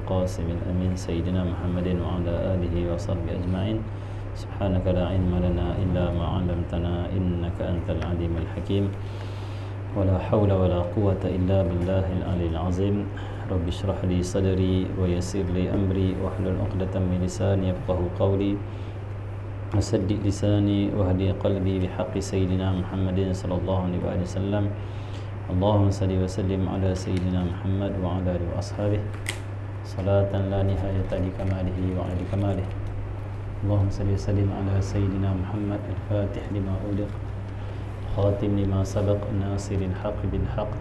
القاسم الأمين سيدنا محمد وعلى آله وصحبه أجمعين. سبحانك لا علم لنا إلا ما علمتنا إنك أنت العليم الحكيم. ولا حول ولا قوة إلا بالله العلي العظيم. رب اشرح لي صدري ويسر لي أمري واحلل عقدة من لساني يفقهوا قولي وسدد لساني واهدي قلبي بحق سيدنا محمد صلى الله عليه وسلم. اللهم صل وسلم على سيدنا محمد وعلى آله وأصحابه صلاة لا نهاية لكماله وعلى كماله. اللهم صل وسلم على سيدنا محمد الفاتح لما أغلق خاتم لما سبق ناصر الحق بالحق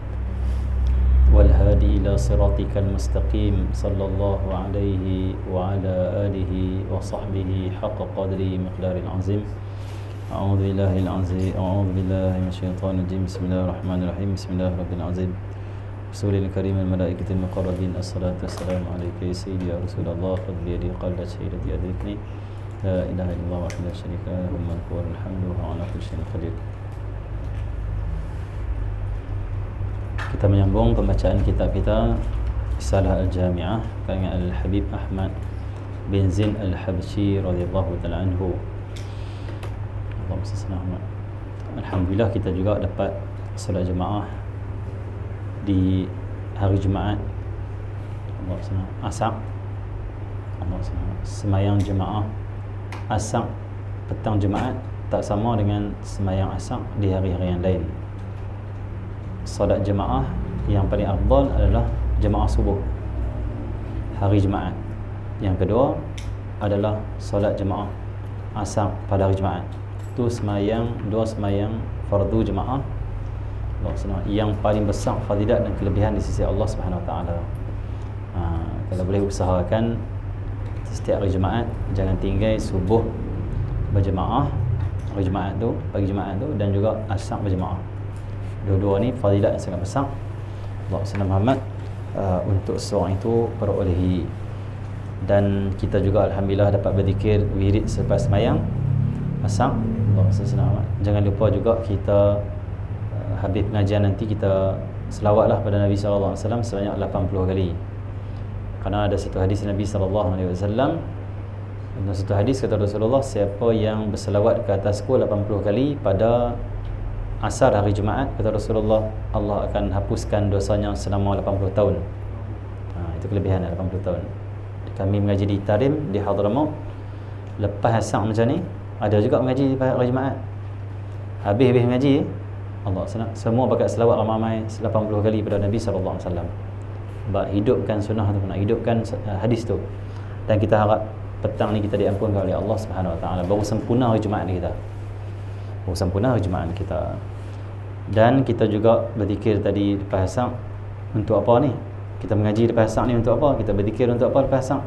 والهادي إلى صراطك المستقيم صلى الله عليه وعلى آله وصحبه حق قدره مقدار العظيم. أعوذ بالله العظيم أعوذ بالله من الشيطان الرجيم. بسم الله الرحمن الرحيم. بسم الله رب العظيم. رسول الكريم الملائكة المقربين الصلاة والسلام عليك يا سيدي يا رسول الله. خذ بيدي قلت شهيدتي أدركني لا إله إلا الله وحده لا شريك له له الملك وله الحمد وهو على كل شيء قدير. Kita menyambung pembacaan kitab kita Risalah Al-Jami'ah karangan Al-Habib Ahmad bin Zain Al-Habsyi radhiyallahu ta'ala anhu. Alhamdulillah kita juga dapat solat jemaah di hari Jumaat. Asar semayang jemaah asar petang Jumaat tak sama dengan semayang asar di hari-hari yang lain. Solat jemaah yang paling afdal adalah jemaah subuh hari Jumaat. Yang kedua adalah solat jemaah asar pada hari Jumaat. Itu dua semayang fardu jemaah yang paling besar fadilat dan kelebihan di sisi Allah Subhanahu Wa Taala. Kalau boleh usahakan setiap hari Jumaat jangan tinggal subuh berjemaah hari Jumaat tu, pagi Jumaat tu, dan juga asar berjemaah. Dua-dua ni fadilat yang sangat besar Allah SWT Muhammad untuk seorang itu perolehi. Dan kita juga alhamdulillah dapat berzikir wirid selepas semayang asar Allah SWT Muhammad. Jangan lupa juga kita habis pengajian nanti kita selawatlah pada Nabi SAW sebanyak 80 kali. Kerana ada satu hadis Nabi SAW, dalam satu hadis kata Rasulullah, siapa yang berselawat ke atasku 80 kali pada asar hari Jumaat, kata Rasulullah, Allah akan hapuskan dosanya selama 80 tahun. Itu kelebihan 80 tahun. Kami mengaji di Tarim di Hadramaut, lepas asar macam ni ada juga mengaji di hari Jumaat. Habis mengaji Allah semua bakat selawat ramai-ramai 80 kali pada Nabi SAW. Sebab hidupkan sunnah tu, nak hidupkan hadis tu. Dan kita harap petang ni kita diampunkan oleh Allah Subhanahu Wa Taala. Baru sempurna hari Jumaat ni kita. Baru sempurna hari Jumaat kita. Dan kita juga berzikir tadi lepas asar. Untuk apa ni? Kita mengaji lepas asar ni untuk apa? Kita berzikir untuk apa lepas asar?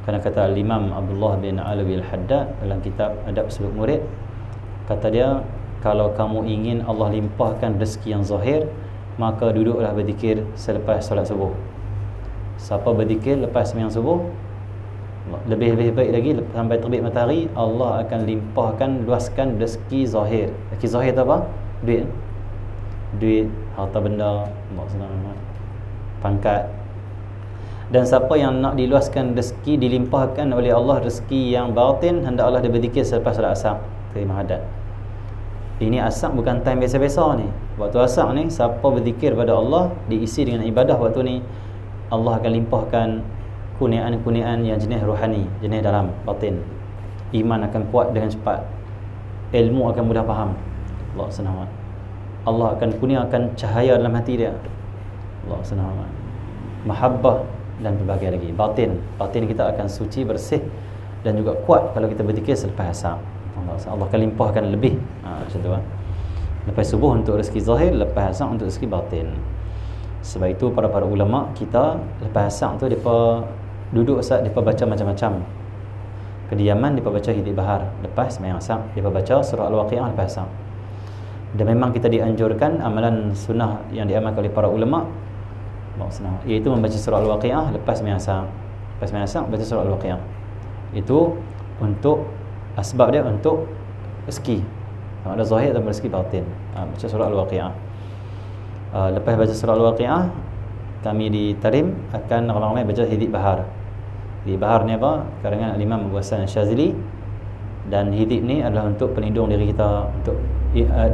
Kerana kata Imam Abdullah bin Alawi Al-Haddad dalam kitab Adab Suluk Murid, kata dia, kalau kamu ingin Allah limpahkan rezeki yang zahir, maka duduklah berzikir selepas solat subuh. Siapa berzikir lepas sembahyang subuh, lebih baik lagi sampai terbit matahari, Allah akan limpahkan, luaskan rezeki zahir. Rezeki zahir tu apa? Duit, harta benda, pangkat. Dan siapa yang nak diluaskan rezeki, dilimpahkan oleh Allah rezeki yang batin, hendaklah dia berzikir selepas solat asar terima hadat. Ini asar bukan time biasa-biasa ni. Waktu asar ni siapa berzikir pada Allah, diisi dengan ibadah waktu ni, Allah akan limpahkan kurniaan-kurniaan yang jenis rohani, jenis dalam batin. Iman akan kuat dengan cepat, ilmu akan mudah faham. Allah akan kurniakan cahaya dalam hati dia. Allah SWT. Mahabbah dan berbagai lagi. Batin kita akan suci, bersih dan juga kuat kalau kita berzikir selepas asar. Allah akan limpahkan lebih. Macam tu. Lepas subuh untuk rezeki zahir, lepas asar untuk rezeki batin. Sebab itu para ulama kita lepas asar tu depa duduk saat depa baca macam-macam. Kediaman depa baca Hidayah Bahar lepas sembahyang asar, depa baca surah Al-Waqiah lepas asar. Dan memang kita dianjurkan amalan sunnah yang diamalkan oleh para ulama, iaitu membaca surah Al-Waqiah lepas sembahyang asar. Lepas sembahyang asar baca surah Al-Waqiah. Itu untuk sebab dia untuk rezeki. Ada zahir dan rezeki batin. Baca surah Al-Waqiah. Lepas baca surah Al-Waqiah, kami di Tarim akan ramai-ramai baca Hizib Bahar. Hizib Bahar ni apa? Karangan Al-Imam Abu Hasan Syazili, dan hizib ni adalah untuk pelindung diri kita, untuk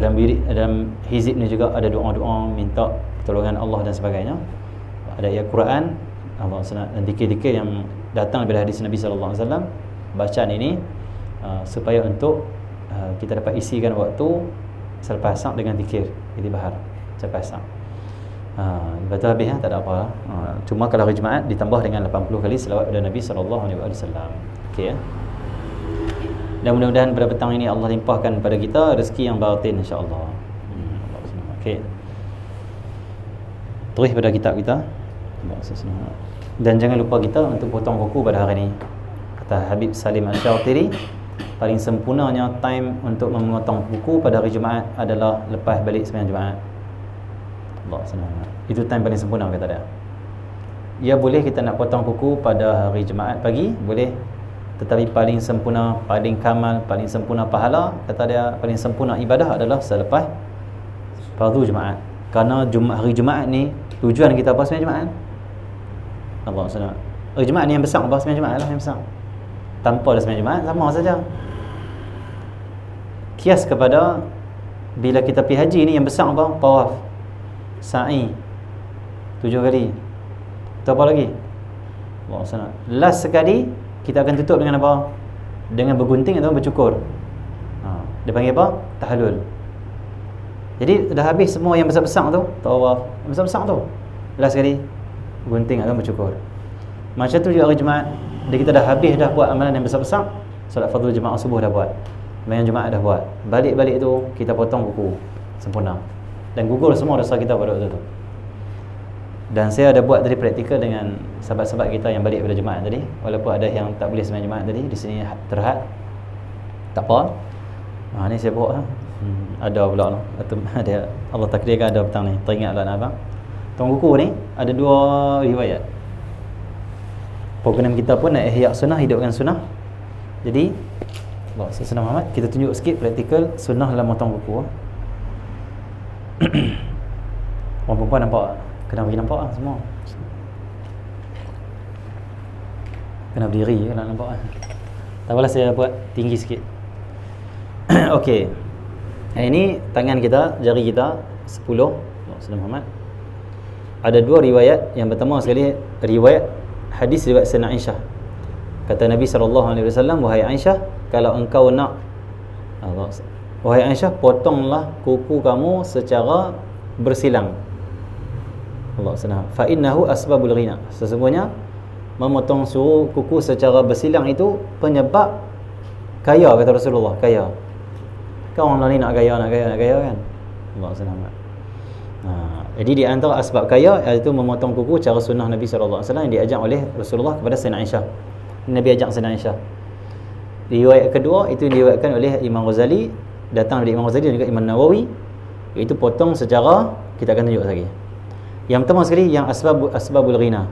dalam hizib ni juga ada doa-doa minta pertolongan Allah dan sebagainya. Ada ayat Quran, Allah dan zikir-zikir yang datang daripada hadis Nabi sallallahu alaihi wasallam. Bacaan ini supaya untuk kita dapat isikan waktu selepas asar dengan zikir Hizib Bahar selepas asar. Lepas tu habis, tak ada apa. Cuma kalau hari Jumaat ditambah dengan 80 kali selawat kepada Nabi sallallahu alaihi wasallam. Okey ya. Dan mudah-mudahan pada petang ini Allah limpahkan pada kita rezeki yang batin, insya-Allah. Okey. Terus pada kitab kita. Dan jangan lupa kita untuk potong kuku pada hari ini. Kata Habib Salim Al-Syatiri, paling sempurnanya time untuk memotong kuku pada hari Jumaat adalah lepas balik sembahyang Jumaat. Allah senang. Itu time paling sempurna kata dia. Ya, boleh kita nak potong kuku pada hari Jumaat pagi, boleh. Tetapi paling sempurna, paling kamal, paling sempurna pahala, kata dia, paling sempurna ibadah adalah selepas fardu Jumaat. Kerana hari Jumaat ni tujuan kita apa sembahyang Jumaat? Allah senang. Hari Jumaat ni yang besar apa sembahyang Jumaat lah yang besar. Tanpa ada sembahyang Jumaat sama saja. Kias kepada bila kita pergi haji ni yang besar apa? Tawaf, sa'i 7 kali. Tu apa lagi? Allah senang. Last sekali kita akan tutup dengan apa? Dengan bergunting atau bercukur. Dia panggil apa? Tahallul. Jadi dah habis semua yang besar-besar tu, tawaf, besar-besar tu. Last sekali gunting atau bercukur. Macam tu juga hari Jumaat, kita dah habis dah buat amalan yang besar-besar. Solat fardu jemaah subuh dah buat, sembahyang Jumaat dah buat. Balik-balik tu kita potong kuku sempurna. Dan gugur semua dosa kita pada waktu tu. Dan saya ada buat tadi praktikal dengan sahabat-sahabat kita yang balik pada Jumaat tadi. Walaupun ada yang tak boleh sembahyang Jumaat tadi, di sini terhad, tak apa. Ni saya buat ada pula ada, Allah takdirkan ada petang ni. Teringat lah nak abang. Tuan kuku ni ada 2 riwayat. Program kita pun nak ihya sunnah, hidupkan sunnah. Jadi Allah Sayyidina Muhammad, kita tunjuk sikit praktikal sunnah dalam potong kuku. Orang perempuan nampak, kena bagi nampak lah semua. Kena berdiri je nak nampak lah. Tak apalah, saya buat tinggi sikit. Okey. Ini tangan kita, jari kita 10. Sayyidina Muhammad. Ada 2 riwayat. Yang pertama sekali riwayat hadis riwayat Sayyidina Aisyah. Kata Nabi SAW, wahai Aisyah, kalau engkau nak, wahai Aisyah, potonglah kuku kamu secara bersilang. Allah SWT, fa innahu asbabul ghina. Sesungguhnya memotong kuku secara bersilang itu penyebab kaya, kata Rasulullah. Kaya. Kau orang lain nak kaya kan? Allah SWT. Jadi di antara asbab kaya iaitu memotong kuku cara sunnah Nabi SAW yang diajak oleh Rasulullah kepada Sayyidina Aisyah. Nabi ajak Sayyidina Aisyah. Riwayat kedua itu diriwayatkan oleh Imam Ghazali, datang dari Imam Ghazali dan juga Imam Nawawi, iaitu potong secara, kita akan tunjuk lagi. Yang pertama sekali yang asbabul ghina.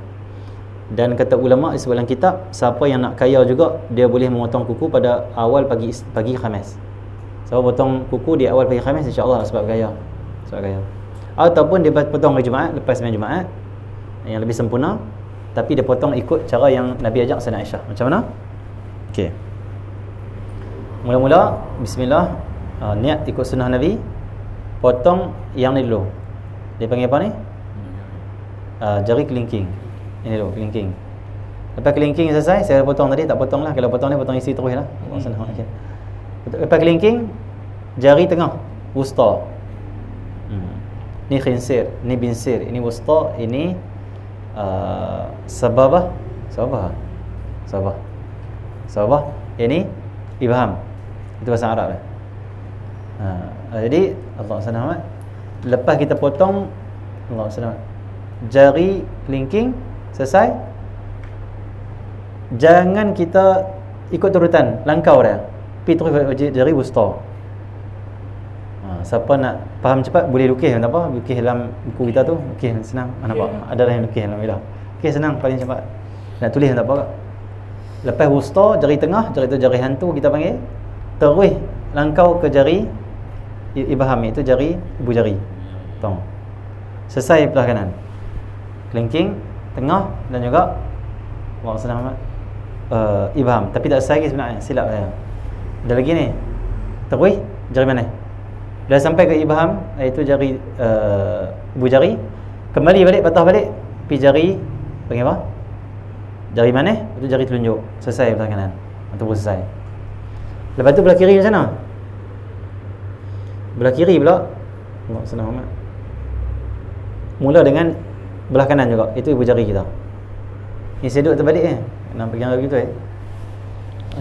Dan kata ulama di sebelah kitab, siapa yang nak kaya juga dia boleh memotong kuku pada awal pagi Khamis. Siapa potong kuku di awal pagi Khamis, insya-Allah sebab kaya. Sebab kaya. Ataupun dia potong hari Jumaat lepas sembahyang Jumaat yang lebih sempurna, tapi dia potong ikut cara yang Nabi ajak Sayyidina Aisyah. Macam mana? Okey. Mula-mula bismillah, niat ikut sunnah Nabi, potong yang ni dulu. Dia panggil apa ni? Jari kelingking. Ini dulu, kelingking. Lepas kelingking selesai, saya potong tadi, tak potong lah. Kalau potong ni, potong isi terus lah. Okay. Lepas kelingking, jari tengah, wusta. Ni khinsir, ni binsir, ini wusta, ini sababah. Ini ibham. Itu bahasa Arab lah. Jadi Allah SWT, lepas kita potong, Allah SWT, jari kelingking selesai, jangan kita ikut turutan langkau dia, pergi terus jari wusta. Siapa nak faham cepat boleh lukis, tak apa, lukis dalam buku kita tu, lukis senang. Nampak? Ada yang lukis dalam bilah. Lukis senang, paling cepat. Nak tulis tak apa. Lepas wusta, jari tengah, jari tu jari hantu kita panggil. Terus langkau ke jari ibham, itu jari ibu jari. Tong. Selesai belah kanan. kelingking, tengah dan juga Allah Subhanahu ibham. Tapi tak selesai sebenarnya, silap saya. Ada lagi ni. Terus jari mana? Dah sampai ke ibham, iaitu jari ibu jari, kembali balik, patah balik, pi jari panggil apa? Jari mana? Itu jari telunjuk. Selesai belah kanan. Ataupun selesai. Lepas tu belah kiri macam mana? Belah kiri pula Allah senang amat. Mula dengan belah kanan juga. Itu ibu jari kita. Ni saya duduk terbalik eh. Nampak yang begitu eh.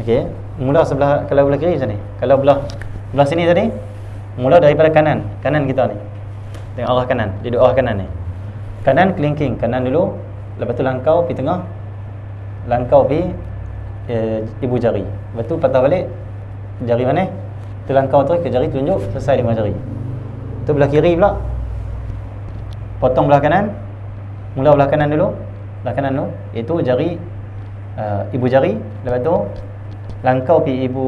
Okey. Mula sebelah, kalau belah kiri macam ni. Kalau belah sini tadi, mula daripada kanan. Kanan kita ni. Tengok arah kanan. Dia duduk arah kanan ni. Kanan kelingking. Kanan dulu. Lepas tu langkau pergi tengah. Langkau pergi ibu jari. Lepas tu patah balik. Jari mana? Tu langkau terus ke jari telunjuk. Selesai 5 jari. Tu belah kiri pula. Potong belah kanan. Mula belah kanan dulu. Belah kanan dulu. Itu jari ibu jari. Lepas tu langkau pergi ibu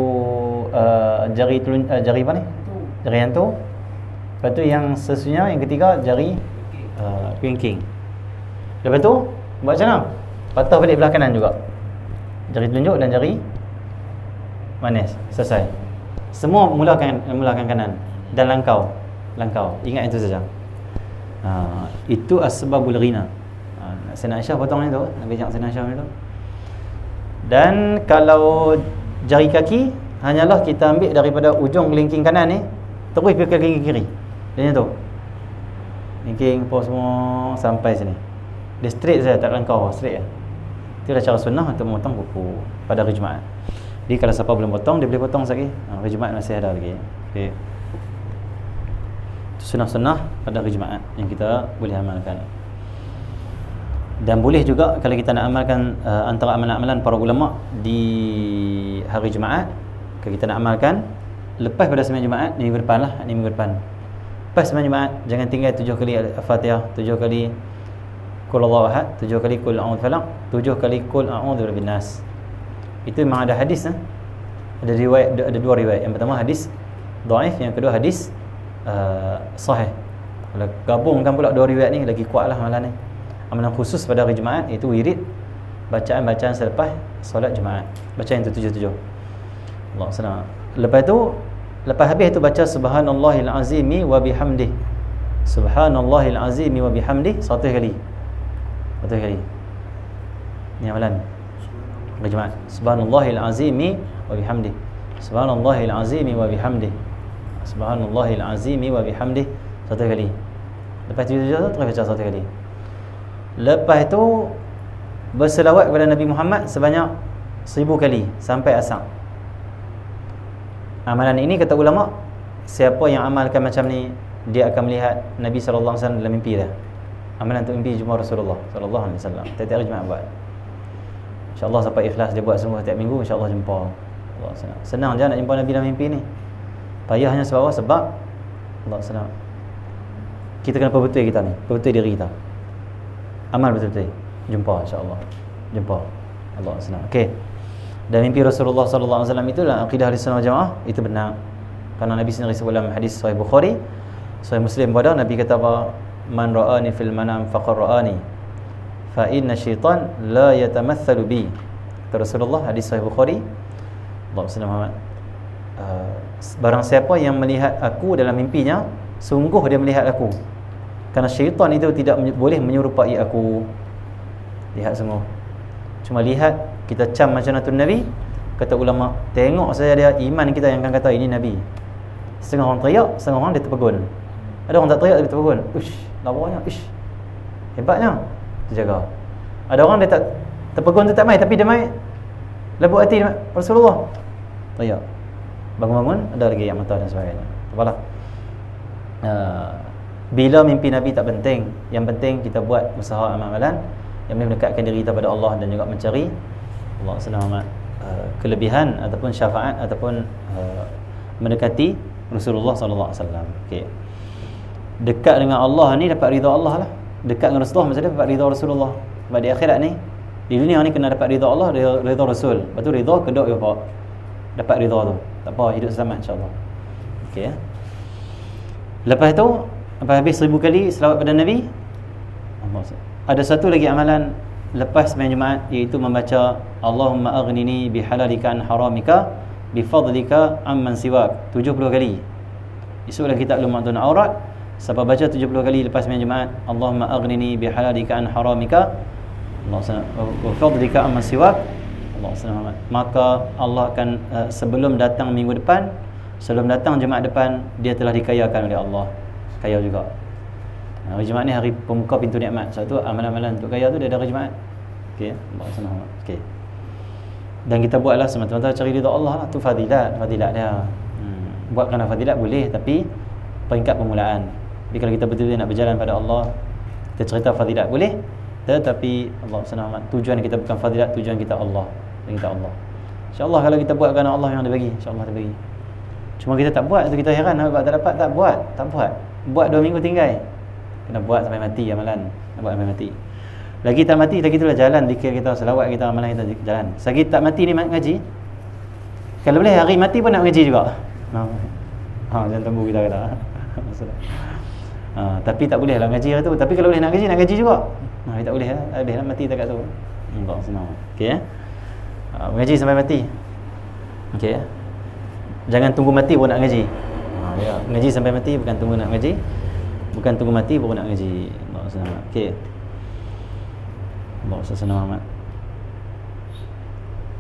jari jari apa ni? Jari yang tu. Lepas tu yang sesudahnya, yang ketiga jari kelingking. Lepas tu buat macam mana? Patah balik belah kanan juga. Jari telunjuk dan jari manis. Selesai. Semua mulakan kanan dan langkau. Ingat itu saja. Itu asbabul ghina. Sayyidina Aisyah potong ni tu, Nabi ajak Sayyidina Aisyah ni tu. Dan kalau jari kaki, hanyalah kita ambil daripada ujung kelingking kanan ni, terus pergi ke kelingking kiri. Dia tu. Kelingking apa semua sampai sini. Dia straight saja, tak langkau, straight lah. Itu dah cara sunnah untuk memotong kuku pada hari Jumaat. Jadi kalau siapa belum potong, dia boleh potong lagi. Hari Jumaat masih ada lagi. Okey. Sunnah-sunnah pada hari Jumaat yang kita boleh amalkan. Dan boleh juga kalau kita nak amalkan antara amalan-amalan para ulama di hari Jumaat, kalau kita nak amalkan lepas pada sembahyang Jumaat, ni minggu depan lah, ni minggu depan. Lepas sembahyang Jumaat, jangan tinggal 7 kali Al-Fatihah, 7 kali Qul Huwallahu Ahad, 7 kali Qul A'udzu Falaq, 7 kali Qul A'udzu Birabbin Nas. Itu memang ada hadis ada riwayat, ada 2 riwayat. Yang pertama hadis dhaif, yang kedua hadis sahih. Kalau gabungkan pula 2 riwayat ni, lagi kuatlah amalan ni. Amalan khusus pada hari Jumaat itu wirid, bacaan-bacaan selepas solat Jumaat. Bacaan yang 7-7. Allah senang. Lepas habis itu baca subhanallahil azimi wa bihamdih. Subhanallahil azimi wa bihamdih 100 kali. 100 kali. Ni amalan hari Jumaat. Subhanallahil azimi wa bihamdih. Subhanallahil azimi wa bihamdih. Subhanallahil azimi wa bihamdih 100 kali. Lepas tu terus baca 100 kali. Lepas tu berselawat kepada Nabi Muhammad sebanyak 1000 kali sampai asar. Amalan ini kata ulama, siapa yang amalkan macam ni, dia akan melihat Nabi sallallahu alaihi wasallam dalam mimpi dia. Amalan untuk mimpi jumpa Rasulullah sallallahu alaihi wasallam. Tiap-tiap hari Jumaat buat. InsyaAllah sampai ikhlas dia buat semua tiap minggu, insyaAllah jumpa. Allah senang. Senang je nak jumpa Nabi dalam mimpi ni. Payahnya sebab Allah senang. Kita kena perbetul kita ni, perbetul diri kita. Amal betul-betul. Jumpa insya-Allah. Jumpa. Allah senang. Okey. Dan mimpi Rasulullah sallallahu alaihi wasallam itulah akidah Ahlussunnah wal Jamaah, itu benar. Karena Nabi sendiri sebut dalam hadis sahih Bukhari, sahih Muslim pada Nabi kata apa? Man ra'ani fil manam faqad ra'ani. Fa inna syaitan la yatamathalu bi. Kata Rasulullah, hadis sahih Bukhari. Allah Subhanahu barang siapa yang melihat aku dalam mimpinya, sungguh dia melihat aku. Kerana syaitan itu tidak boleh menyerupai aku. Lihat semua. Cuma lihat, kita cam macam Nabi Nabi. Kata ulama, tengok saja dia iman kita yang akan kata ini Nabi. Setengah orang teriak, setengah orang dia terpegun. Ada orang tak teriak tapi terpegun. Ush, lawanya, ish. Hebatnya. Terjaga. Ada orang dia tak terpegun tu tak mai, tapi dia mai lembut hati Rasulullah. Teriak. Bangun-bangun, ada lagi yang mata dan sebagainya. Apalah. Bila mimpi Nabi tak penting, yang penting kita buat usaha amal-amalan yang boleh mendekatkan diri kita pada Allah dan juga mencari Allah SWT kelebihan ataupun syafaat ataupun mendekati Rasulullah SAW. Okay. Dekat dengan Allah ni dapat ridha Allah lah. Dekat dengan Rasulullah maksudnya dapat ridha Rasulullah. Sebab di akhirat ni, di dunia ni kena dapat ridha Allah, ridha Rasul. Lepas tu ridha kedua ya Pak. Dapat ridha tu. Tak apa, hidup selamat insya-Allah. Okey ya. Lepas tu habis 1000 kali selawat pada Nabi, Ada satu lagi amalan lepas sembahyang Jumaat, iaitu membaca Allahumma aghnini bihalalika an haramika bifadlika amman siwak 70 kali. Esok dalam kitab Lumatul Aurat, siapa baca 70 kali lepas sembahyang Jumaat, Allahumma aghnini bihalalika an haramika bifadlika amman siwak, maka Allah akan sebelum datang minggu depan, sebelum datang Jumaat depan, dia telah dikayakan oleh Allah. Kaya juga. Hari Jumaat ni hari pembuka pintu nikmat. Sebab tu amalan-amalan untuk kaya tu dia ada hari Jumaat. Okey, Allah Subhanahu. Okey. Dan kita buatlah semata-mata cari ridha Allah lah. Tu fadilat dia. Buat kerana fadilat boleh, tapi peringkat permulaan. Tapi kalau kita betul-betul nak berjalan pada Allah, kita cerita fadilat boleh, tetapi Allah Subhanahu, tujuan kita bukan fadilat, tujuan kita Allah. Dan kita Allah. InsyaAllah kalau kita buat kerana Allah yang dia bagi, insyaAllah dia bagi. Cuma kita tak buat, tu kita heran nampak tak dapat, tak buat. Buat 2 minggu tinggal. Kena buat sampai mati amalan. Buat sampai mati. Lagi tak mati, lagi itulah jalan zikir kita, selawat kita, amalan kita jalan. Selagi tak mati ni ngaji. Kalau boleh hari mati pun nak ngaji juga. Jangan tunggu kita kata. Tapi tak boleh lah ngaji tu. Tapi kalau boleh nak ngaji juga. Tak boleh lah. Habis lah mati dekat tu. Allah senang. Okey mengaji sampai mati. Okey. Jangan tunggu mati baru nak ngaji. Ngaji sampai mati, bukan tunggu nak ngaji. Bukan tunggu mati baru nak ngaji. Allah senang. Okey. Allah senang amat.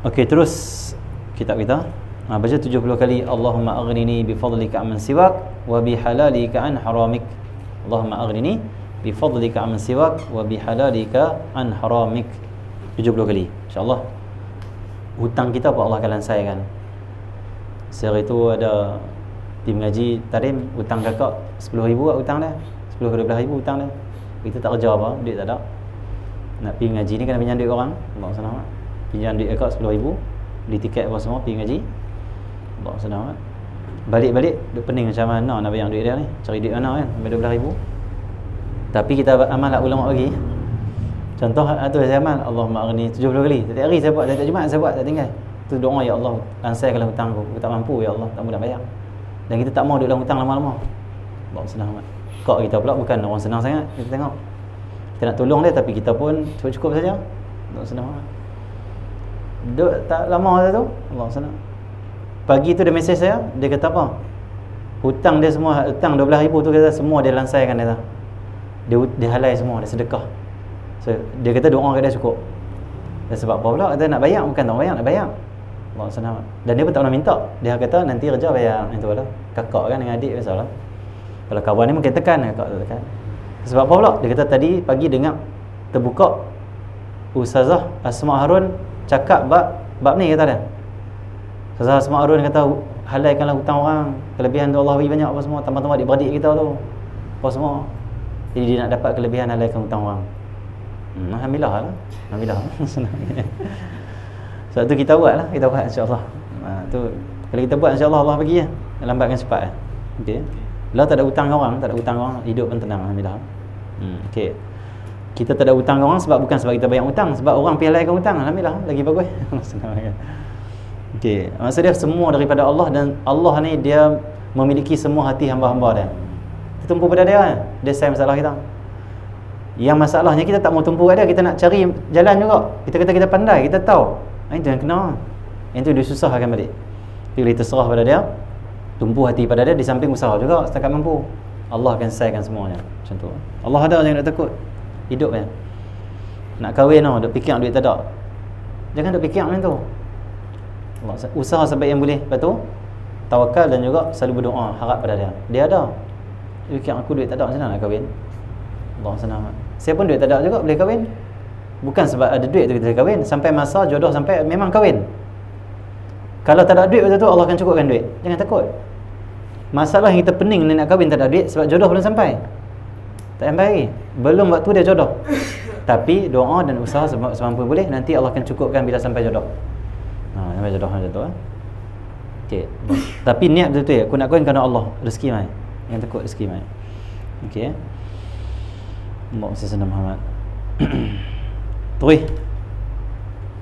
Okey, terus kitab kita. Baca 70 kali Allahumma aghnini bifadlika amman siwak wa bihalalika an haramik. Allahumma aghnini bifadlika amman siwak wa bihalalika an haramik. 70 kali. InsyaAllah hutang kita apa Allah akan lansaikan. Sehari itu ada tim ngaji Tarim, hutang kakak 10,000 lah hutang dia. 10 ke 12,000 hutang dia. Kita tak kerja apa, duit tak ada. Nak pergi ngaji ni kena pinjam duit orang. Allah senang. Pinjam duit kakak 10,000, beli tiket apa semua pergi ngaji. Allah senang. Balik-balik duk pening macam mana nak bayar duit dia ni. Cari duit mana kan sampai 12,000. Tapi kita amal lah ulama bagi. Contoh tu saya amal Allahumma aghni 70 kali. Setiap hari saya buat, setiap Jumaat saya buat, tak tinggal. Tu doa, ya Allah lansaikanlah hutang aku tak mampu, ya Allah tak boleh nak bayar. Dan kita tak mau duduk dalam hutang lama-lama. Allah senang amat. Kak kita pula bukan orang senang sangat. Kita tengok kita nak tolong dia, tapi kita pun cukup-cukup saja. Allah senang amat. Duduk tak lama dah tu, Allah senang. Pagi tu dia mesej saya, dia kata apa? Hutang dia semua, hutang 12,000 tu kata semua dia lansaikan dia. Dia halai semua, dia sedekah. So, dia kata doa kat dia cukup. Dan sebab apa pula? Kata nak bayar, bukan tak bayar, nak bayar. Allah senang. Dan dia pun tak pernah minta. Dia kata nanti kerja bayar. Itu lah. Kakak kan dengan adik biasalah. Kalau kawan ni mungkin tekan, kakak tu tekan. Sebab apa pula? Dia kata tadi pagi dengar terbuka Ustazah Asma Harun cakap bab ni kata dia. Ustazah Asma Harun kata halaikanlah hutang orang, kelebihan tu Allah bagi banyak apa semua, tambah-tambah adik-beradik kita tu. Apa semua. Jadi dia nak dapat kelebihan halaikan hutang orang. Alhamdulillah lah. Alhamdulillah. Sebab tu kita buat lah, kita buat insya-Allah. Tu kalau kita buat insya-Allah Allah bagi ya. Lambatkan cepat. Okey. Lah tak ada hutang orang, hidup pun tenang alhamdulillah. Okey. Kita tak ada hutang orang bukan sebab kita banyak hutang, sebab orang pialaikan hutang, alhamdulillah lagi bagus. Okey, maksud dia semua daripada Allah, dan Allah ni dia memiliki semua hati hamba-hamba dia. Kita tumpu pada dia kan. Dia sayang masalah kita. Yang masalahnya kita tak mau tumpu pada dia, kita nak cari jalan juga. Kita kata kita pandai, kita tahu. Itu yang kena. Yang tu dia susahkan balik. Bila kita serah pada dia, tumpu hati pada dia, di samping usaha juga setakat mampu. Allah akan selesaikan semuanya. Macam tu. Allah ada, jangan nak takut. Hidup kan. Nak kahwin duk fikir duit tak ada. Jangan duk fikir macam tu. Allah usaha sebaik yang boleh. Lepas tu tawakal dan juga selalu berdoa, harap pada dia. Dia ada. Dia fikir aku duit tak ada, macam mana nak kahwin? Allah senang. Saya pun duit tak ada juga boleh kahwin. Bukan sebab ada duit tu kita kahwin. Sampai masa jodoh sampai memang kahwin. Kalau tak ada duit waktu tu Allah akan cukupkan duit. Jangan takut. Masalah yang kita pening nak kahwin tak ada duit sebab jodoh belum sampai. Tak sampai lagi. Belum waktu dia jodoh. Tapi doa dan usaha semampu boleh, nanti Allah akan cukupkan bila sampai jodoh. Sampai jodoh macam tu. Okey. Tapi niat betul-betul aku nak kahwin kerana Allah, rezeki mai. Jangan takut rezeki mai. Okey. Allahumma salli ala Muhammad. Terus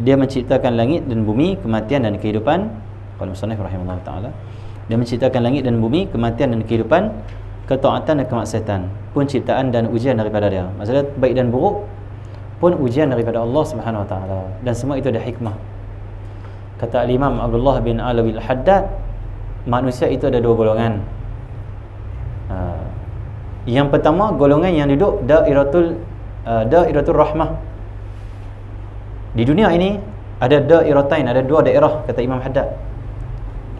dia menciptakan langit dan bumi, kematian dan kehidupan. Qala musannif rahimahullah taala. Dia menciptakan langit dan bumi, kematian dan kehidupan, ketaatan dan kemaksiatan, pun ciptaan dan ujian daripada dia. Maksudnya baik dan buruk pun ujian daripada Allah Subhanahu Wa Taala, dan semua itu ada hikmah. Kata Imam Abdullah bin Alawi Al-Haddad, manusia itu ada dua golongan. Yang pertama, golongan yang duduk dairatul rahmah. Di dunia ini ada dairatain, ada dua daerah, kata Imam Haddad.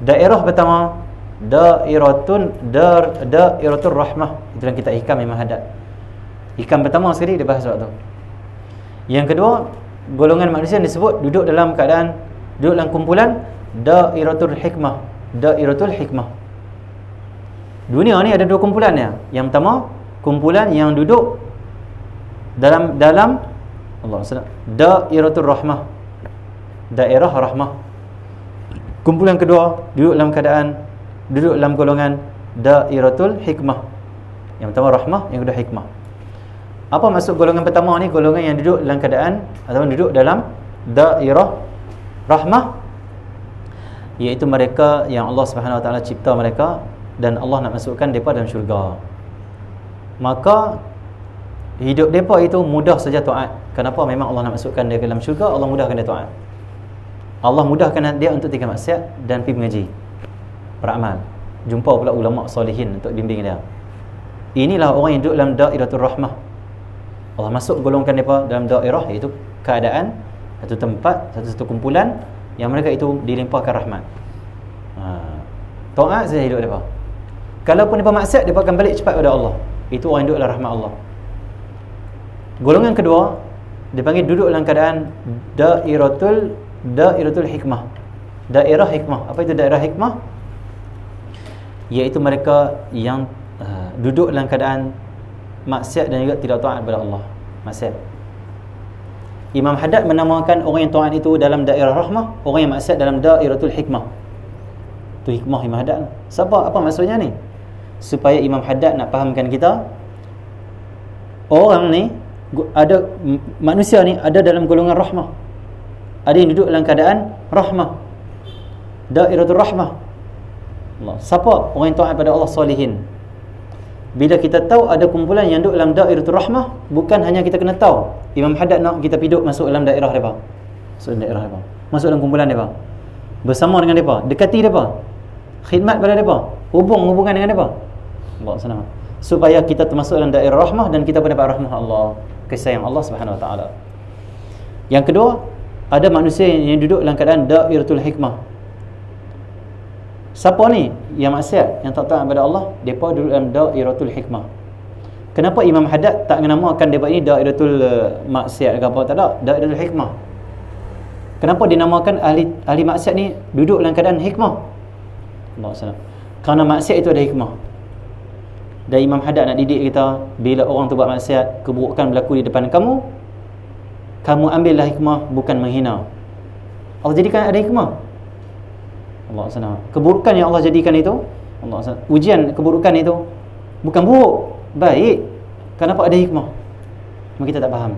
Daerah pertama dairatul rahmah. Itu yang kita hikam Imam Haddad. Hikam pertama sekali dia bahas waktu. Yang kedua, golongan manusia yang disebut duduk dalam kumpulan dairatul hikmah. Dairatul hikmah. Dunia ni ada dua kumpulannya. Yang pertama, kumpulan yang duduk dalam Allah SWT, dairatul rahmah, daerah rahmah. Kumpulan kedua duduk dalam golongan dairatul hikmah. Yang pertama rahmah, yang kedua hikmah. Apa maksud golongan pertama ni? Golongan yang duduk dalam keadaan atau duduk dalam dairah rahmah, iaitu mereka yang Allah Subhanahu Wa Taala cipta mereka dan Allah nak masukkan mereka dalam syurga. Maka hidup mereka itu mudah saja taat. Kenapa? Memang Allah nak masukkan dia ke dalam syurga, Allah mudahkan dia taat. Allah mudahkan dia untuk tinggal maksiat dan pergi mengaji, beramal, jumpa pula ulama salihin untuk bimbing dia. Inilah orang yang duduk dalam dairatul rahmah. Allah masuk golongkan mereka dalam dairah, iaitu keadaan, satu tempat, satu kumpulan yang mereka itu dilimpahkan rahmat. Taat saja hidup mereka. Kalaupun mereka maksiat, mereka akan balik cepat pada Allah. Itu orang yang duduk dalam rahmat Allah. Golongan kedua dipanggil duduk dalam keadaan dairatul hikmah. Daerah hikmah. Apa itu daerah hikmah? Iaitu mereka yang duduk dalam keadaan maksiat dan juga tidak taat kepada Allah. Maksiat. Imam Haddad menamakan orang yang taat itu dalam daerah rahmah, orang yang maksiat dalam dairatul hikmah. Itu hikmah Imam Haddad. Apa maksudnya ni? Supaya Imam Haddad nak fahamkan kita, orang ni ada, manusia ni ada dalam golongan rahmah. Ada yang duduk dalam keadaan rahmah, dairatul rahmah. Allah. Siapa? Orang yang taat pada Allah, salihin. Bila kita tahu ada kumpulan yang duduk dalam dairatul rahmah, bukan hanya kita kena tahu. Imam Haddad nak kita piduk masuk dalam daerah mereka. Masuk dalam kumpulan mereka. Bersama dengan mereka, dekati mereka, khidmat pada mereka, hubungan dengan mereka. Allah SWT. Supaya kita termasuk dalam daerah rahmah dan kita mendapat rahmah Allah, kasih sayang Allah Subhanahu Wa Taala. Yang kedua, ada manusia yang duduk dalam keadaan dairatul hikmah. Siapa ni yang maksiat, yang tak taat kepada Allah? Depa duduk dalam dairatul hikmah. Kenapa Imam Haddad tak menamakan depa ini dairatul maksiat ke apa? Tak ada, dairatul hikmah. Kenapa dinamakan ahli maksiat ni duduk dalam keadaan hikmah? Allah SWT. Kerana maksiat itu ada hikmah. Dan Imam Haddad nak didik kita, bila orang tu buat maksiat, keburukan berlaku di depan kamu, kamu ambillah hikmah, bukan menghina. Allah jadikan ada hikmah. Allah SWT. Keburukan yang Allah jadikan itu, Allah SWT, ujian keburukan itu bukan buruk, baik. Kenapa ada hikmah? Cuma kita tak faham.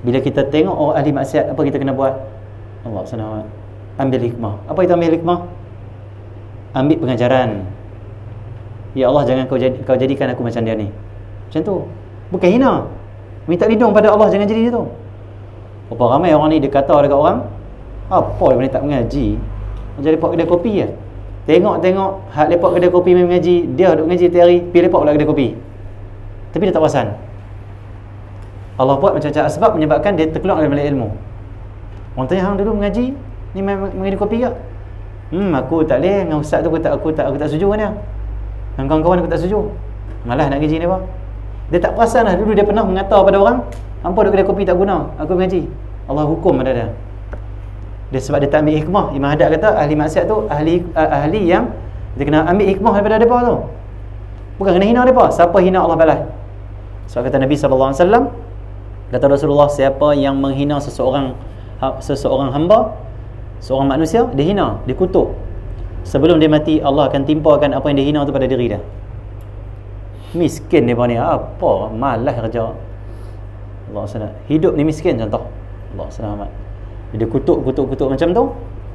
Bila kita tengok orang ahli maksiat, apa kita kena buat? Allah SWT, ambil hikmah. Apa itu ambil hikmah? Ambil pengajaran. Ya Allah, jangan kau jadikan aku macam dia ni. Macam tu. Bukan hina. Minta lindung pada Allah, jangan jadi macam tu. Berapa ramai orang ni, dia kata dekat orang, apa dia ni tak mengaji, macam lepak kedai kopi je. Tengok hak lepak kedai kopi main mengaji, dia duduk mengaji tiap hari, pergi lepak pula kedai kopi. Tapi dia tak perasan. Allah buat macam-macam sebab menyebabkan dia terkeluar dari balik ilmu. Orang tanya, hang dulu mengaji, ni mengaji kopi ke? Aku tak boleh, dengan ustaz tu aku tak setuju dengan dia. Dengan kawan-kawan aku tak setuju. Malah nak ngaji ni apa? Dia tak perasan lah, dulu dia pernah mengata pada orang, hampa duduk kedai kopi tak guna, aku mengaji. Allah hukum pada dia. Dia sebab dia tak ambil hikmah. Imam Haddad kata ahli maksiat tu ahli yang dia kena ambil hikmah daripada mereka tu. Bukan kena hina mereka. Siapa hina Allah balas. Sebab kata Nabi SAW, kata Rasulullah, siapa yang menghina seseorang hamba, seorang manusia, dia hina, dia kutuk, sebelum dia mati Allah akan timpakan apa yang dia hina tu pada diri dia. Miskin dia ni, apa malas kerja. Allah SWT. Hidup ni miskin contoh. Allah SWT. Dia kutuk macam tu,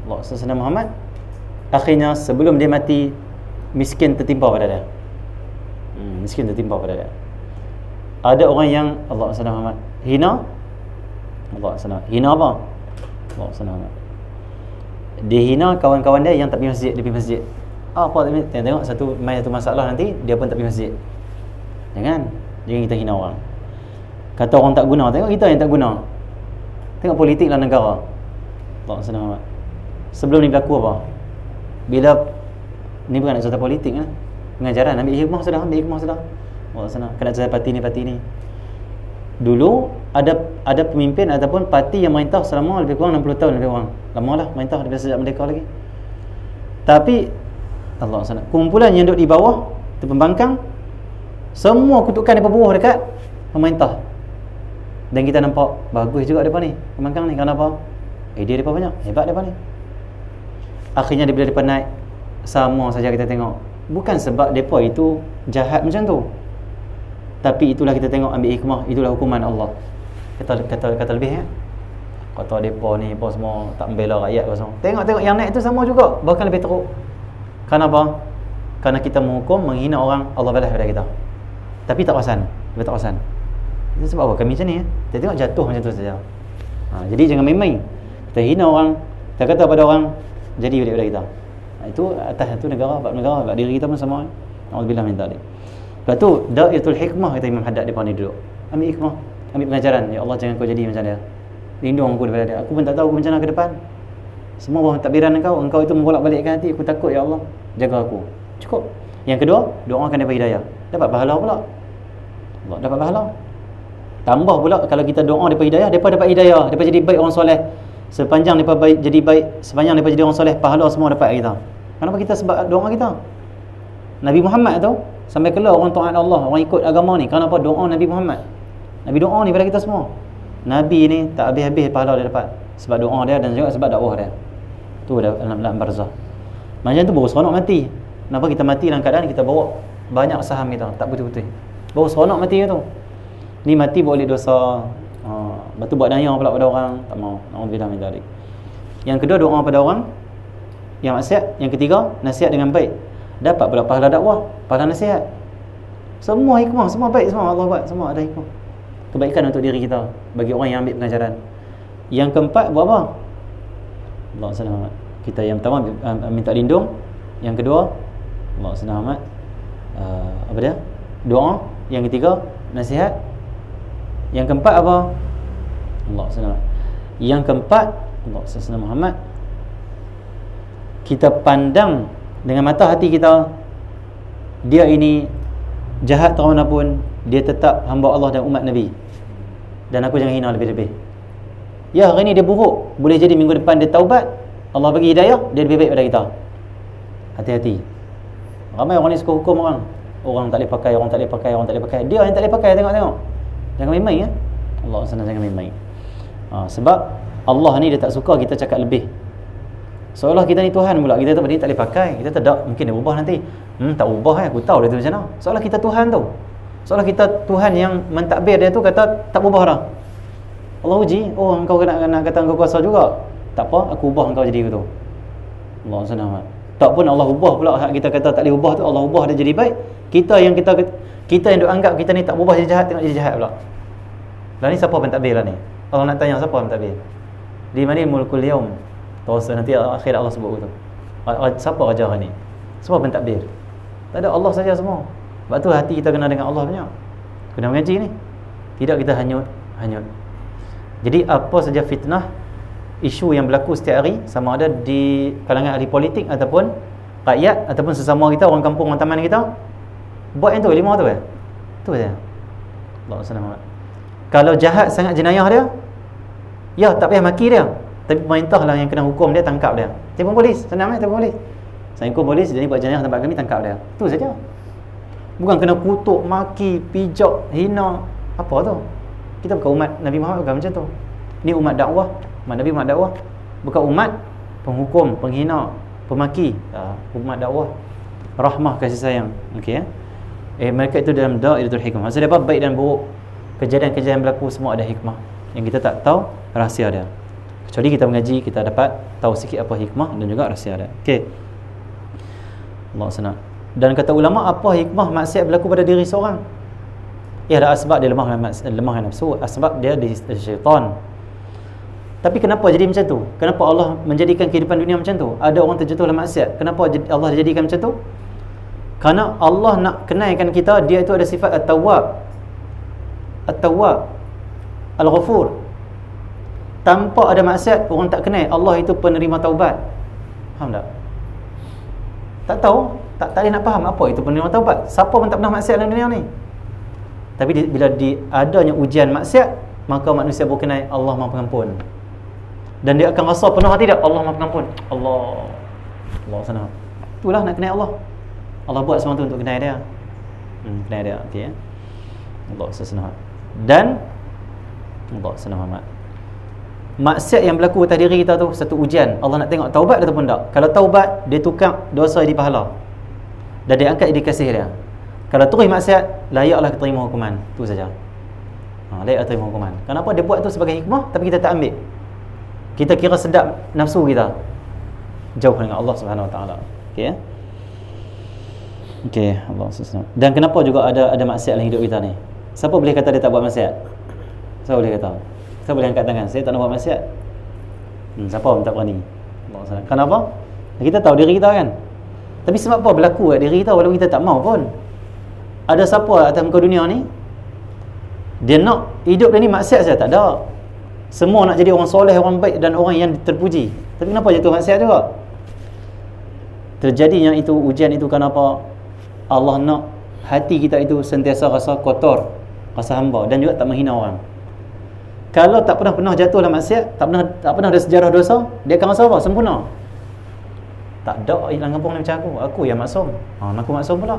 Allah SWT Muhammad, akhirnya sebelum dia mati, miskin tertimpa pada dia. Miskin tertimpa pada dia. Ada orang yang Allah SWT Muhammad, hina Allah senang. Hina apa? Allah senang. Dia hina kawan-kawan dia yang tak pergi masjid, dia pergi masjid. Apa tengok satu masalah nanti dia pun tak pergi masjid. Jangan kita hina orang. Kata orang tak guna, tengok kita yang tak guna. Tengok politik dalam negara. Allah senang. Sebelum ni berlaku apa? Bila ni bukan nak cerita politik kan? Pengajaran ambil hikmah sudah. Allah senang. Kena cerita parti ni. Dulu ada pemimpin ataupun parti yang merintah selama lebih kurang 60 tahun lebih kurang. Lamalah merintah daripada sejak merdeka lagi. Tapi Allah sana, kumpulan yang duduk di bawah tu pembangkang, semua kutukan daripada bawah dekat pemerintah. Dan kita nampak bagus juga depa ni, pembangkang ni. Kenapa? Idea depa banyak, hebat depa ni. Akhirnya bila depa naik, sama saja kita tengok. Bukan sebab depa itu jahat macam tu. Tapi itulah kita tengok, ambil hikmah, itulah hukuman Allah. Kata lebih kata depa ni apa semua tak membela rakyat apa semua. Tengok yang naik tu sama juga, bahkan lebih teruk. Kenapa? Kerana kita menghukum, menghina orang, Allah balas pada kita. Tapi tak perasan. Itu sebab apa? Kami macam ni kita tengok jatuh macam tu saja. Jadi jangan main-main. Kita hina orang, kita kata pada orang, jadi pada kita. Itu atas itu negara, bab diri kita pun sama. Alhamdulillah min dzalik. Lepas tu Daiyatul Hikmah kata Imam Haddad depan ni duduk. Ambil hikmah, ambil pengajaran. Ya Allah, jangan kau jadi macam dia. Lindung aku daripada dia. Aku pun tak tahu aku macam mana ke depan. Semua bahawa takbiran engkau itu membolak-balikkan hati. Aku takut, ya Allah, jaga aku. Cukup. Yang kedua, doakan dapat hidayah. Dapat pahala pula. Allah dapat pahala. Tambah pula kalau kita doa dapat hidayah, depa dapat hidayah, depa jadi baik orang soleh. Sepanjang depa baik jadi baik, sepanjang depa jadi orang soleh, pahala semua dapat kita. Kenapa kita? Sebab doa kita. Nabi Muhammad tu sampai keluar orang taat Allah, orang ikut agama ni. Kenapa? Doa Nabi Muhammad. Nabi doa ni pada kita semua. Nabi ni tak habis-habis pahala dia dapat sebab doa dia dan juga sebab dakwah dia. Tu dalam barzah. Macam tu baru seronok mati. Kenapa kita mati dalam keadaan kita bawa banyak saham kita, tak betul-betul. Baru seronok mati tu. Ni mati boleh dosa. Batu buat daya pula pada orang, tak mau. Alhamdulillah min dzalik. Yang kedua, doa pada orang yang maksiat. Yang ketiga, nasihat dengan baik. Dapat pula pahala dakwah, pahala nasihat. Semua hikmah, semua baik, semua Allah buat, semua ada hikmah. Kebaikan untuk diri kita bagi orang yang ambil pengajaran. Yang keempat, buat apa? Allah selamat. Kita yang pertama minta lindung. Yang kedua, Allah selamat. Apa dia? Doa. Yang ketiga, nasihat. Yang keempat apa? Allah selamat. Yang keempat, Allah selamat Muhammad. Kita pandang dengan mata hati kita, dia ini jahat terlalu pun, dia tetap hamba Allah dan umat Nabi. Dan aku jangan hina lebih-lebih. Ya, hari ni dia buruk, boleh jadi minggu depan dia taubat, Allah bagi hidayah, dia lebih baik pada kita. Hati-hati. Ramai orang ni suka hukum orang. Orang tak boleh pakai, orang tak boleh pakai, orang tak boleh pakai. Dia yang tak boleh pakai, tengok-tengok. Jangan main-main ya. Allah senang jangan main-main. Sebab Allah ni dia tak suka kita cakap lebih. Seolah kita ni Tuhan pula. Kita tu dia tak boleh pakai. Kita tak, mungkin dia ubah nanti. Tak ubah aku tahu dia tu macam mana. Seolah kita Tuhan tu. Seolah kita Tuhan yang mentadbir dia tu kata tak ubah dah. Allah uji, oh engkau nak kata engkau kuasa juga. Tak apa, aku ubah engkau jadi gitu. Allah senang. Tak pun Allah ubah pula hak kita kata tak boleh ubah tu, Allah ubah dia jadi baik. Kita yang duk anggap kita ni tak ubah jadi jahat, tengok jadi jahat pula. Lah ni siapa pentadbir lah ni? Allah nak tanya siapa pentadbir? Di mana mulkul yaum? Terus nanti akhir Allah sebut tu. Siapa raja ni? Semua pentadbir. Tak ada, Allah saja semua. Sebab tu hati kita kena dengan Allah banyak. Kena mengaji ni. Tidak kita hanyut. Jadi apa saja fitnah, isu yang berlaku setiap hari, sama ada di kalangan ahli politik ataupun rakyat ataupun sesama kita, orang kampung, orang taman kita, buat yang tu, 5 tu tu saja. Allah SWT. Kalau jahat sangat jenayah dia, ya tak payah maki dia, tapi pemerintah lah yang kena hukum dia, tangkap dia. Telefon polis, senang telefon polis. Saya hukum polis, dia ni buat jenayah tempat kami, tangkap dia. Tu saja. Bukan kena kutuk, maki, pijak, hina. Apa tu? Kita bukan umat Nabi Muhammad, bukan macam tu. Ni umat dakwah. Umat Nabi, umat dakwah. Bukan umat penghukum, penghina, pemaki. Umat dakwah, rahmah, kasih sayang. Okey ya. Mereka itu dalam Daiyatul Hikmah. Maksud dia apa? Baik dan buruk, kejadian-kejadian berlaku semua ada hikmah yang kita tak tahu rahsia dia. Kecuali kita mengaji, kita dapat tahu sikit apa hikmah dan juga rahsia dia. Okey. Allah senang. Dan kata ulama, apa hikmah maksiat berlaku pada diri seorang? ada asbab dia lemahkan nafsu, asbab dia di syaitan. Tapi kenapa jadi macam tu? Kenapa Allah menjadikan kehidupan dunia macam tu? Ada orang terjatuh dalam maksiat. Kenapa Allah jadikan macam tu? Kerana Allah nak kenaikan kita, dia itu ada sifat At-Tawwab, Al-Ghafur. Tanpa ada maksiat, orang tak kenal Allah itu penerima taubat. Faham tak? Tak tahu, tak boleh nak faham apa itu penerima taubat. Siapa pun tak pernah maksiat dalam dunia ni. Tapi bila adanya ujian maksiat, maka manusia berkenal Allah Maha Pengampun. Dan dia akan rasa penuh hati dia, Allah Maha Pengampun. Allah sana. Itulah nak kenal Allah. Allah buat semua tu untuk kenal dia. Kenal dia, okey ya. Allah senang. Dan Allah senang amat. Maksiat yang berlaku atas diri kita tu satu ujian. Allah nak tengok taubat ataupun tak. Kalau taubat, dia tukar dosa jadi pahala. Dan dia angkat jadi kasih dia. Kalau terus maksiat, layaklah terima hukuman. Tu saja. Layak terima hukuman. Kenapa dia buat tu sebagai hikmah, tapi kita tak ambil. Kita kira sedap nafsu kita. Jauh dengan Allah Subhanahu Wa Taala. Okey ya. Okey, Allah Subhanahu. Dan kenapa juga ada maksiat dalam hidup kita ni? Siapa boleh kata dia tak buat maksiat? Siapa boleh kata? Siapa boleh angkat tangan? Saya tak nak buat maksiat. Siapa pun tak berani. Allah Subhanahu. Kenapa? Kita tahu diri kita kan. Tapi sebab apa berlaku kat diri kita walaupun kita tak mau pun? Ada siapa atas muka dunia ni dia nak hidup dia ni maksiat saja? Tak ada. Semua nak jadi orang soleh, orang baik dan orang yang terpuji. Tapi kenapa jatuh maksiat juga? Terjadinya itu ujian itu kenapa? Allah nak hati kita itu sentiasa rasa kotor, rasa hamba dan juga tak menghina orang. Kalau tak pernah jatuh dalam maksiat, tak pernah ada sejarah dosa, dia akan rasa apa? Sempurna. Tak ada dalam kampung ni macam aku yang maksum. Aku maksum pula.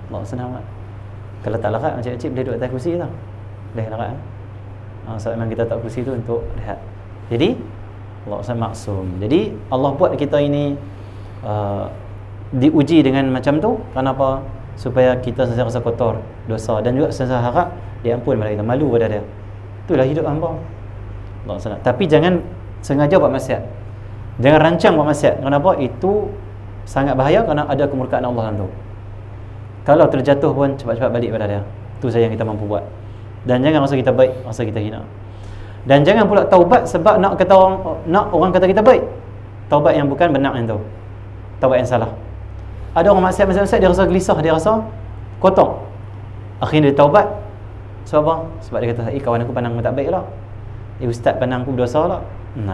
Allah senang amat. Kalau tak larat macam-macam boleh duduk atas kursi tau. Boleh larat. Sebab memang kita tak kursi tu untuk lihat. Jadi Allah sangat maksum. Jadi Allah buat kita ini diuji dengan macam tu. Kenapa? Supaya kita sentiasa rasa kotor, dosa dan juga sentiasa harap dia ampun pada kita, malu pada dia. Itulah hidup hamba. Allah sangat. Tapi jangan sengaja buat maksiat. Jangan rancang buat maksiat. Kenapa? Itu sangat bahaya kerana ada kemurkaan Allah dalam tu. Kalau terjatuh pun cepat-cepat balik pada dia. Itu saja yang kita mampu buat. Dan jangan rasa kita baik, rasa kita hina. Dan jangan pula taubat sebab nak orang kata kita baik. Taubat yang bukan benar yang tu. Taubat yang salah. Ada orang maksiat dia rasa gelisah, dia rasa kotor. Akhirnya dia taubat. Sebab apa? Sebab dia kata, kawan aku pandang aku tak baik lah. Ustaz pandang aku berdosa lah.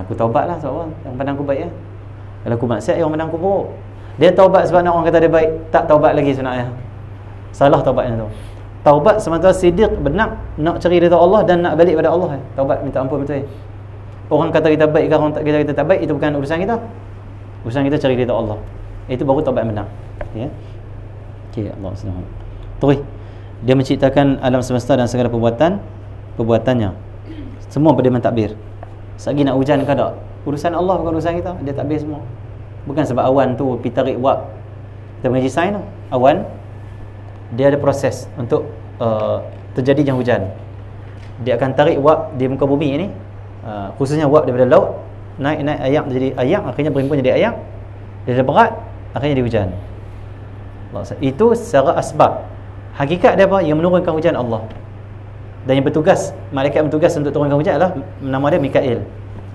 Aku taubat lah sebab apa? Yang pandang aku baik ya. Kalau aku maksiat, orang pandang aku buruk. Dia taubat sebab nak orang kata dia baik. Tak taubat lagi sebenarnya. Salah taubatnya tu. Taubat semata sidiq, benar, nak cari redha Allah dan nak balik pada Allah. Taubat minta ampun betul. Orang kata kita baik ke orang kita tak baik, itu bukan urusan kita. Urusan kita cari redha Allah. Itu baru taubat benar. Ya. Okey, Allah Subhanahu. Terus dia menciptakan alam semesta dan segala perbuatannya. Semua pada mentadbir. Selagi nak hujan ke tak? Urusan Allah bukan urusan kita. Dia takbir semua. Bukan sebab awan tu pi tarik wap. Kita mengaji sains tu. Awan dia ada proses untuk terjadinya hujan. Dia akan tarik wap di muka bumi ini, khususnya wap daripada laut, naik ayak jadi ayak, akhirnya berhimpun jadi ayak. Dia dah berat, akhirnya dia hujan. Itu secara asbab. Hakikat dia apa? Yang menurunkan hujan Allah. Dan yang bertugas, malaikat bertugas untuk turunkan hujan adalah nama dia Mikail.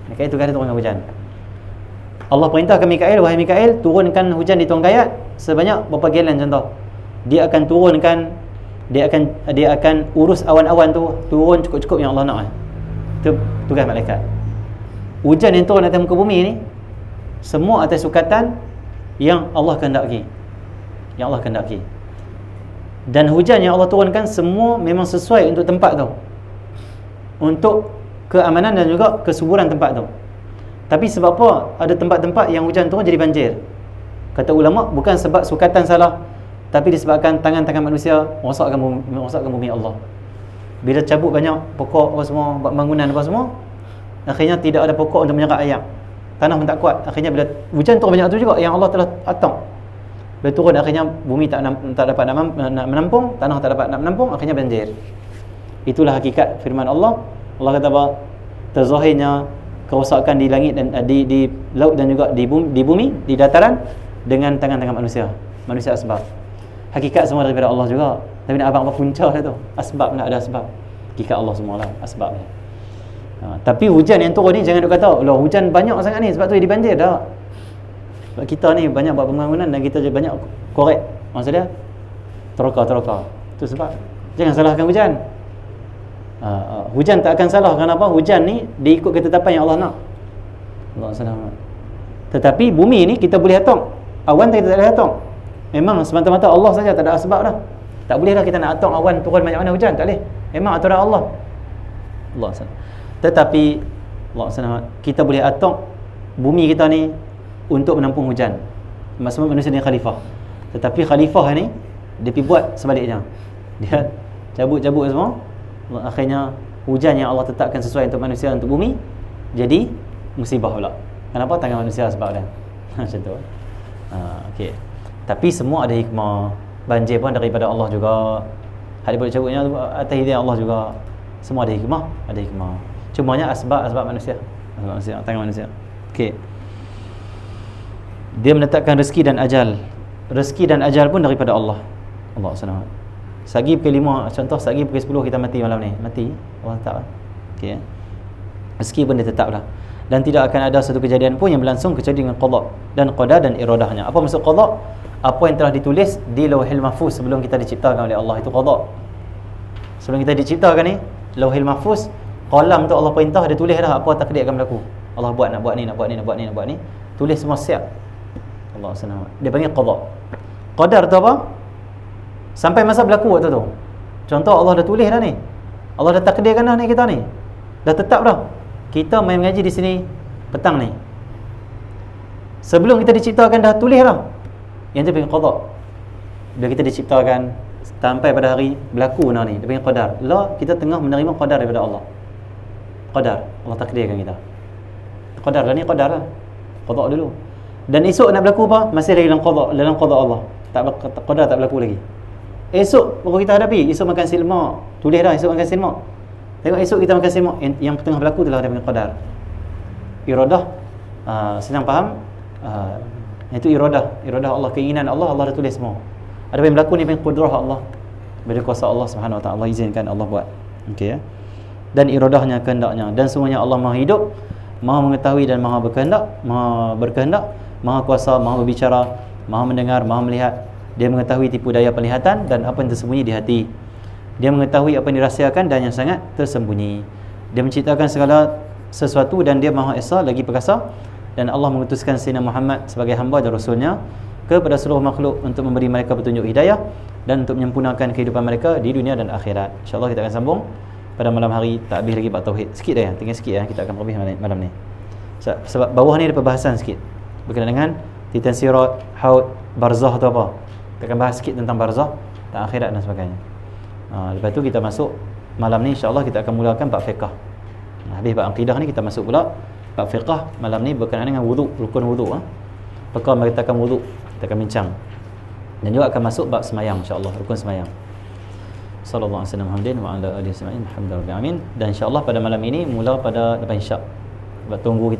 Mikail tugas dia turunkan hujan. Allah perintahkan Mikail, wahai Mikail, turunkan hujan di Tuan Gayat sebanyak berapa galen contoh. Dia akan turunkan, dia akan urus awan-awan tu turun cukup-cukup yang Allah nak. Itu tugas malaikat. Hujan yang turun atas muka bumi ni semua atas sukatan yang Allah kehendaki. Yang Allah kehendaki. Dan hujan yang Allah turunkan semua memang sesuai untuk tempat tu. Untuk keamanan dan juga kesuburan tempat tu. Tapi sebab apa ada tempat-tempat yang hujan turun jadi banjir? Kata ulama bukan sebab sukatan salah, tapi disebabkan tangan-tangan manusia rosakkan bumi Allah. Bila cabut banyak pokok apa semua, bangunan apa semua, akhirnya tidak ada pokok untuk menyerap air. Tanah pun tak kuat. Akhirnya bila hujan turun banyak tu juga yang Allah telah atam. Bila turun akhirnya bumi tak dapat nak menampung, tanah tak dapat nak menampung, akhirnya banjir. Itulah hakikat firman Allah. Allah kata apa? Terzahirnya kerosakan di langit dan di laut dan juga di bumi, di dataran dengan tangan-tangan manusia. Manusia asbab. Hakikat semua daripada Allah juga. Tapi nak abang apa punca dia tu? Asbab nak ada asbab. Hakikat Allah semualah asbab dia. Tapi hujan yang turun ni jangan duk kata, "Loh, hujan banyak sangat ni sebab tu jadi banjir." Dah. Sebab kita ni banyak buat pembangunan dan kita je banyak korek. Maksud dia teroka. Tu sebab jangan salahkan hujan. Hujan tak akan salah. Kenapa? Hujan ni dia ikut ketetapan yang Allah nak. Allah selamat. Tetapi bumi ni kita boleh atok. Awan kita tak boleh atok. Memang semata-mata Allah saja, tak ada asbab dah. Tak boleh dah kita nak atok awan turun macam mana hujan, tak boleh. Memang aturan Allah. Allah selamat. Tetapi Allah selamat, kita boleh atok bumi kita ni untuk menampung hujan. Maksudnya manusia ni khalifah. Tetapi khalifah ni dia pergi buat sebaliknya. Dia cabut-cabut semua. Akhirnya hujan yang Allah tetapkan sesuai untuk manusia, untuk bumi, jadi musibah pula. Kenapa? Tangan manusia sebab dia. Macam tu. Okey. Tapi semua ada hikmah. Banjir pun daripada Allah juga. Hari boleh cabutnya atas hidayah Allah juga. Semua ada hikmah, Cumanya asbab manusia. Tangan manusia. Okey. Dia menetapkan rezeki dan ajal. Rezeki dan ajal pun daripada Allah. Allah SWT. Sagi pukul 5, contoh sagi pukul 10 kita mati malam ni. Mati. Allah tetap. Okey. Rezeki pun dia tetap lah. Dan tidak akan ada satu kejadian pun yang berlangsung kecuali dengan qada dan qadar dan iradahnya. Apa maksud qada? Apa yang telah ditulis di Lauhil Mahfuz sebelum kita diciptakan oleh Allah, itu qada. Sebelum kita diciptakan ni, Lauhil Mahfuz, qalam tu Allah perintah, dia tulis dah apa takdir akan berlaku. Allah buat nak buat ni, nak buat ni. Tulis semua siap. Allah SWT. Dia panggil qada. Qadar tu apa? Sampai masa berlaku waktu tu. Contoh Allah dah tulis dah ni. Allah dah takdirkan dah ni kita ni. Dah tetap dah. Kita main mengaji di sini petang ni. Sebelum kita diciptakan dah tulis dah. Yang tu panggil qada. Bila kita diciptakan sampai pada hari berlaku dah ni, dia panggil qadar. Lah kita tengah menerima qadar daripada Allah. Qadar. Allah takdirkan kita. Qadar lah ni, qadar lah. Qada dulu. Dan esok nak berlaku apa? Masih lagi dalam qada Allah. Qadar tak berlaku lagi. Esok baru kita hadapi. Esok makan silmak. Tulis dah esok makan silmak. Tengok esok kita makan silmak. Yang tengah berlaku tu lah dia panggil qadar. Iradah. Senang faham? Itu iradah. Iradah Allah, keinginan Allah, Allah dah tulis semua. Ada yang berlaku ni panggil qudrah Allah. Bila kuasa Allah Subhanahu Wa Taala, Allah izinkan, Allah buat. Okey ya. Dan iradahnya, kehendaknya, dan semuanya Allah Maha hidup, Maha mengetahui dan Maha berkehendak, Maha kuasa, Maha berbicara, Maha mendengar, Maha melihat. Dia mengetahui tipu daya penglihatan dan apa yang tersembunyi di hati. Dia mengetahui apa yang dirahsiakan dan yang sangat tersembunyi. Dia menciptakan segala sesuatu dan dia Maha Esa lagi perkasa. Dan Allah mengutuskan Sayyidina Muhammad sebagai hamba dan rasulnya kepada seluruh makhluk untuk memberi mereka petunjuk hidayah dan untuk menyempurnakan kehidupan mereka di dunia dan akhirat. InsyaAllah kita akan sambung pada malam hari. Tak habis lagi bab tauhid. Sikit dah ya, tinggal sikit ya. Kita akan habis malam ni. Sebab bawah ni ada perbahasan sikit berkenaan dengan titan sirat, haud, barzah tu apa. Kita akan bahas sikit tentang barzah dan akhirat dan sebagainya. Lepas tu kita masuk malam ni insya-Allah kita akan mulakan bab fiqh. Habis bab akidah ni kita masuk pula bab fiqh malam ni berkenaan dengan wuduk, rukun wuduk. Perkara mengatakan wuduk kita akan bincang. Dan juga akan masuk bab semayang insya-Allah, rukun semayang. Sallallahu alaihi wasallam wa ala alihi wasallam. Alhamdulillah. Dan insya-Allah pada malam ini mula pada depan isyak. Tunggu kita